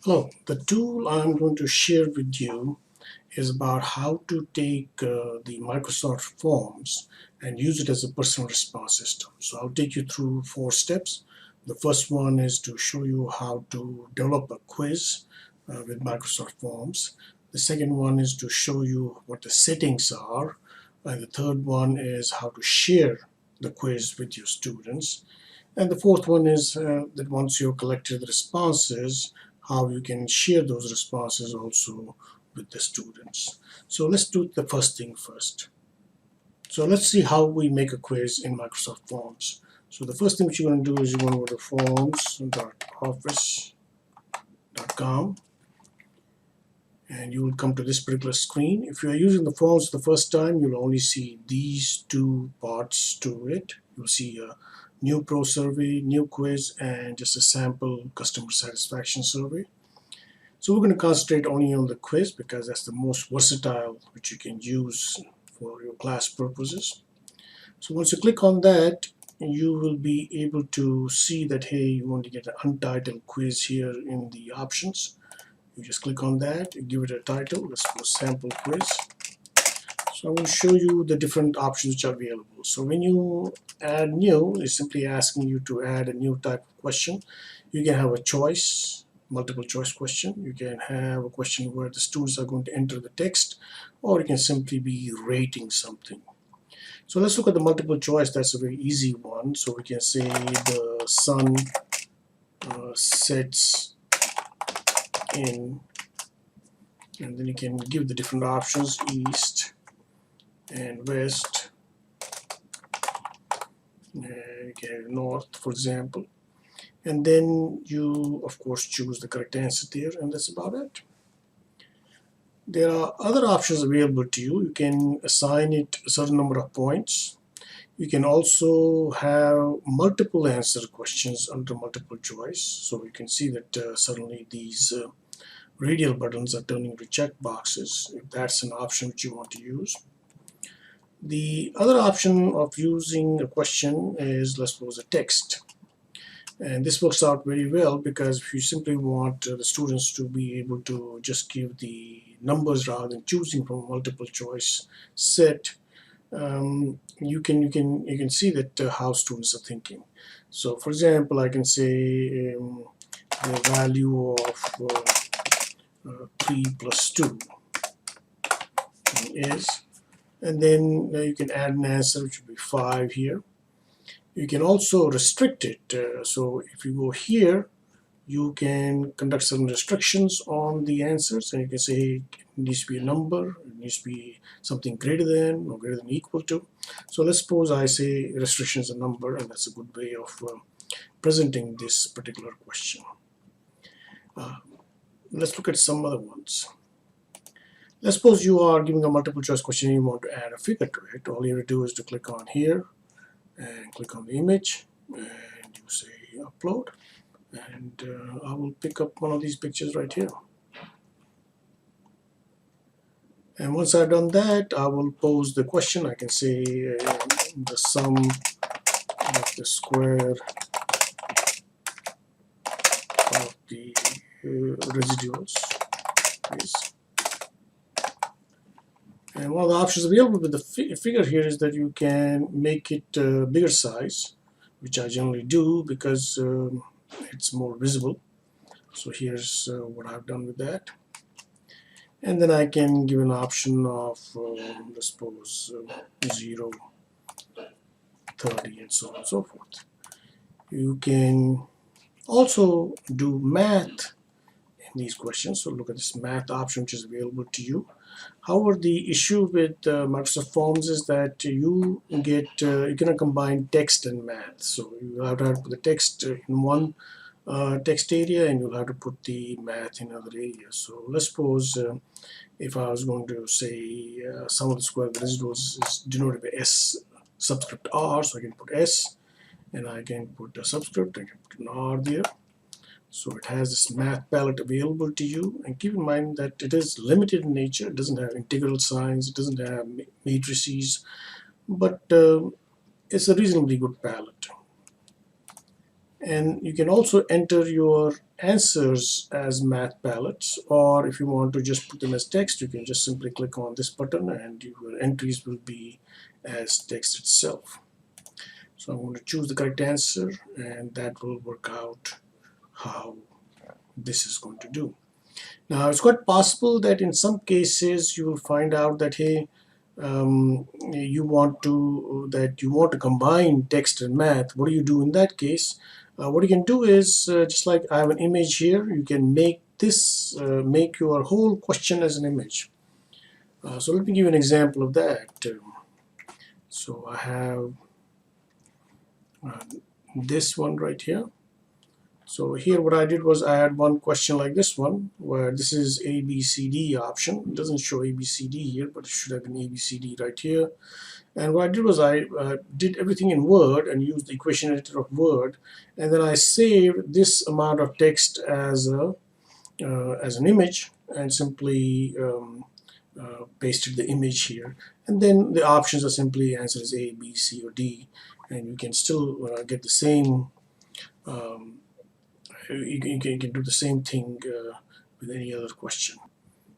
Hello, the tool I'm going to share with you is about how to take the Microsoft Forms and use it as a personal response system. So I'll take you through 4 steps. The first one is to show you how to develop a quiz with Microsoft Forms. The second one is to show you what the settings are. And the third one is how to share the quiz with your students. And the fourth one is that once you've collected the responses, how you can share those responses also with the students. So let's do the first thing first. So let's see how we make a quiz in Microsoft Forms. So the first thing that you're going to do is you're going to go to forms.office.com and you will come to this particular screen. If you are using the forms the first time, you'll only see these two parts to it. You'll see a new pro survey, new quiz, and just a sample customer satisfaction survey. So we're going to concentrate only on the quiz because that's the most versatile which you can use for your class purposes. So once you click on that, you will be able to see that, hey, you want to get an untitled quiz here in the options. You just click on that, you give it a title. Let's go sample quiz. So I'm going to show you the different options which are available. So when you add new, it's simply asking you to add a new type of question. You can have a choice, multiple choice question. You can have a question where the students are going to enter the text, or you can simply be rating something. So let's look at the multiple choice. That's a very easy one. So we can say the sun sets in, and then you can give the different options, east and west, okay, north, for example. And then you, of course, choose the correct answer there, and that's about it. There are other options available to you. You can assign it a certain number of points. You can also have multiple answer questions under multiple choice. So you can see that suddenly these radial buttons are turning to check boxes, if that's an option which you want to use. The other option of using a question is, let's suppose, a text. And this works out very well because if you simply want the students to be able to just give the numbers rather than choosing from a multiple choice set, you can see that how students are thinking. So for example, I can say the value of 3 plus 2 is, and then you can add an answer which would be 5 here. You can also restrict it. So if you go here, you can conduct some restrictions on the answers, and you can say, hey, it needs to be a number, it needs to be something greater than or greater than equal to. So let's suppose I say restriction is a number, and that's a good way of presenting this particular question. Let's look at some other ones. Let's suppose you are giving a multiple choice question and you want to add a figure to it. All you have to do is to click on here and click on the image, and you say upload, and I will pick up one of these pictures right here. And once I've done that, I will pose the question. I can say the sum of the square of the residuals is. And one of the options available with the figure here is that you can make it bigger size, which I generally do because it's more visible. So here's what I've done with that. And then I can give an option of, let's suppose, 0, 30, and so on and so forth. You can also do math in these questions. So look at this math option which is available to you. However, the issue with Microsoft Forms is that you cannot combine text and math. So you have to put the text in one text area, and you'll have to put the math in other areas. So let's suppose if I was going to say sum of the square of the residuals is denoted by S subscript R, so I can put S, and I can put a subscript, I can put an R there. So it has this math palette available to you, and keep in mind that it is limited in nature. It doesn't have integral signs, it doesn't have matrices, but it's a reasonably good palette. And you can also enter your answers as math palettes, or if you want to just put them as text, you can just simply click on this button and your entries will be as text itself. So I'm going to choose the correct answer, and that will work out how this is going to do. Now, it's quite possible that in some cases you will find out that, hey, you want to combine text and math. What do you do in that case? What you can do is, just like I have an image here, you can make your whole question as an image. So let me give you an example of that. So I have uh, this one right here. So here what I did was I had one question like this one, where this is A, B, C, D option. It doesn't show A, B, C, D here, but it should have been A, B, C, D right here. And what I did was I did everything in Word and used the equation editor of Word, and then I saved this amount of text as an image and simply pasted the image here. And then the options are simply answers A, B, C, or D, and you can still get the same. You can do the same thing with any other question.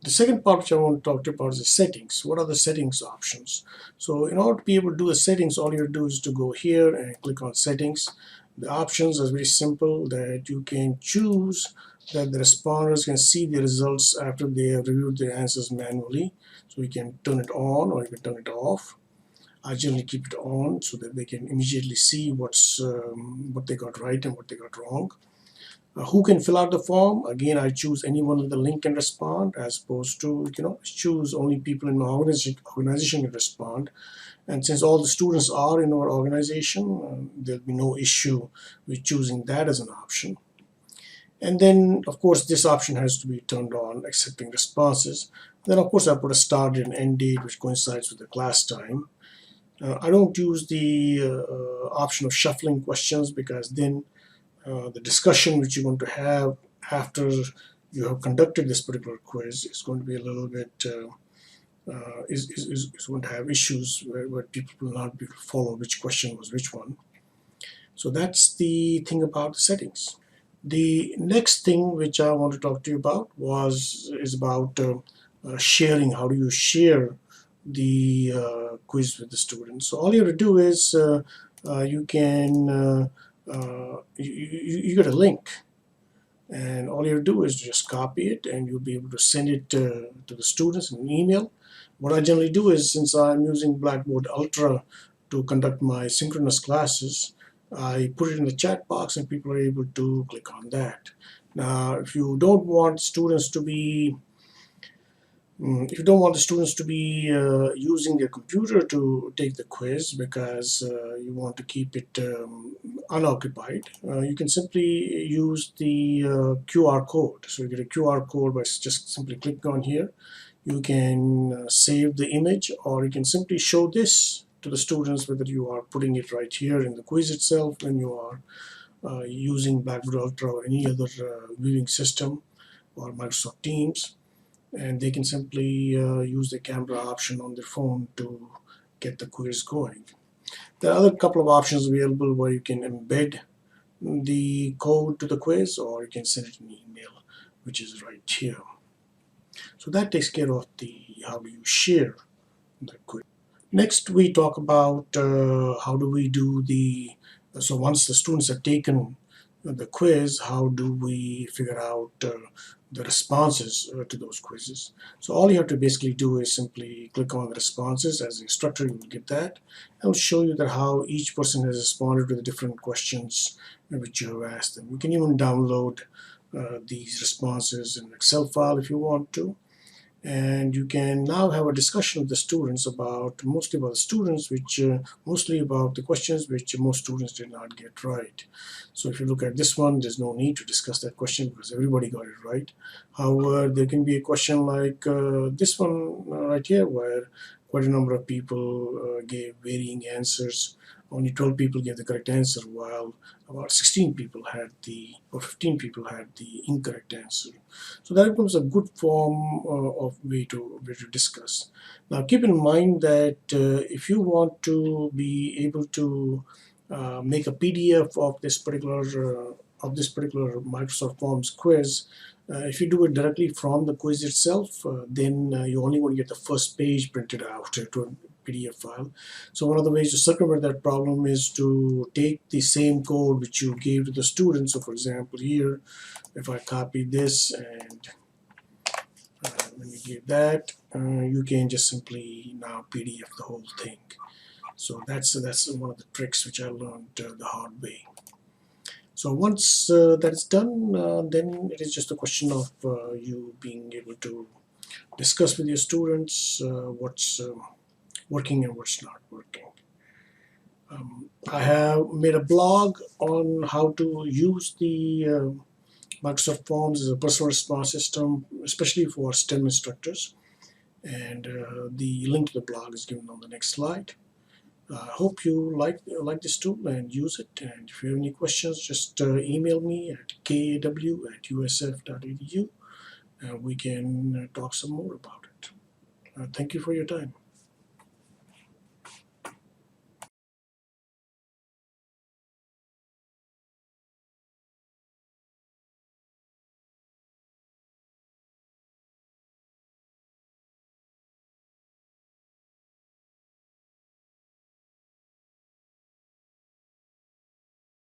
The second part which I want to talk to you about is the settings. What are the settings options? So in order to be able to do the settings, all you have to do is to go here and click on settings. The options are very simple, that you can choose that the responders can see the results after they have reviewed their answers manually. So you can turn it on or you can turn it off. I generally keep it on so that they can immediately see what they got right and what they got wrong. Who can fill out the form? Again, I choose anyone with a link can respond, as opposed to, choose only people in my organization can respond. And since all the students are in our organization, there'll be no issue with choosing that as an option. And then, of course, this option has to be turned on, accepting responses. Then, of course, I put a start and end date, which coincides with the class time. I don't use the option of shuffling questions, because then the discussion which you're going to have after you have conducted this particular quiz is going to be a little bit is going to have issues where people will not be able to follow which question was which one. So that's the thing about the settings. The next thing which I want to talk to you about is about sharing. How do you share the quiz with the students? So all you have to do is you can you get a link, and all you have to do is just copy it, and you'll be able to send it to the students in an email. What I generally do is, since I'm using Blackboard Ultra to conduct my synchronous classes, I put it in the chat box and people are able to click on that. Now, if you don't want students to be using their computer to take the quiz, because you want to keep it unoccupied, you can simply use the QR code. So you get a QR code by just simply clicking on here. You can save the image, or you can simply show this to the students, whether you are putting it right here in the quiz itself when you are using Blackboard Ultra or any other viewing system or Microsoft Teams. And they can simply use the camera option on their phone to get the quiz going. There are other couple of options available where you can embed the code to the quiz, or you can send it in email, which is right here. So that takes care of the how do you share the quiz. Next, we talk about how do we do so once the students have taken the quiz, how do we figure out the responses to those quizzes. So all you have to basically do is simply click on the responses. As an instructor, you will get that. I'll show you that how each person has responded to the different questions which you have asked them. You can even download these responses in an Excel file if you want to. And you can now have a discussion with the students mostly about the questions which most students did not get right. So if you look at this one, there's no need to discuss that question because everybody got it right. However, there can be a question like this one right here, where quite a number of people gave varying answers. Only 12 people gave the correct answer, while about 16 people or 15 people had the incorrect answer. So that becomes a good form of way to discuss. Now keep in mind that if you want to be able to make a PDF of this particular Microsoft Forms quiz. If you do it directly from the quiz itself, then you only want to get the first page printed out to a PDF file. So one of the ways to circumvent that problem is to take the same code which you gave to the student. So for example, here, if I copy this and when you give that, you can just simply now PDF the whole thing. So that's one of the tricks which I learned the hard way. So once that's done, then it is just a question of you being able to discuss with your students what's working and what's not working. I have made a blog on how to use the Microsoft Forms as a personal response system, especially for STEM instructors. And the link to the blog is given on the next slide. I hope you like this tool and use it. And if you have any questions, just email me at kaw@usf.edu, and we can talk some more about it. Thank you for your time.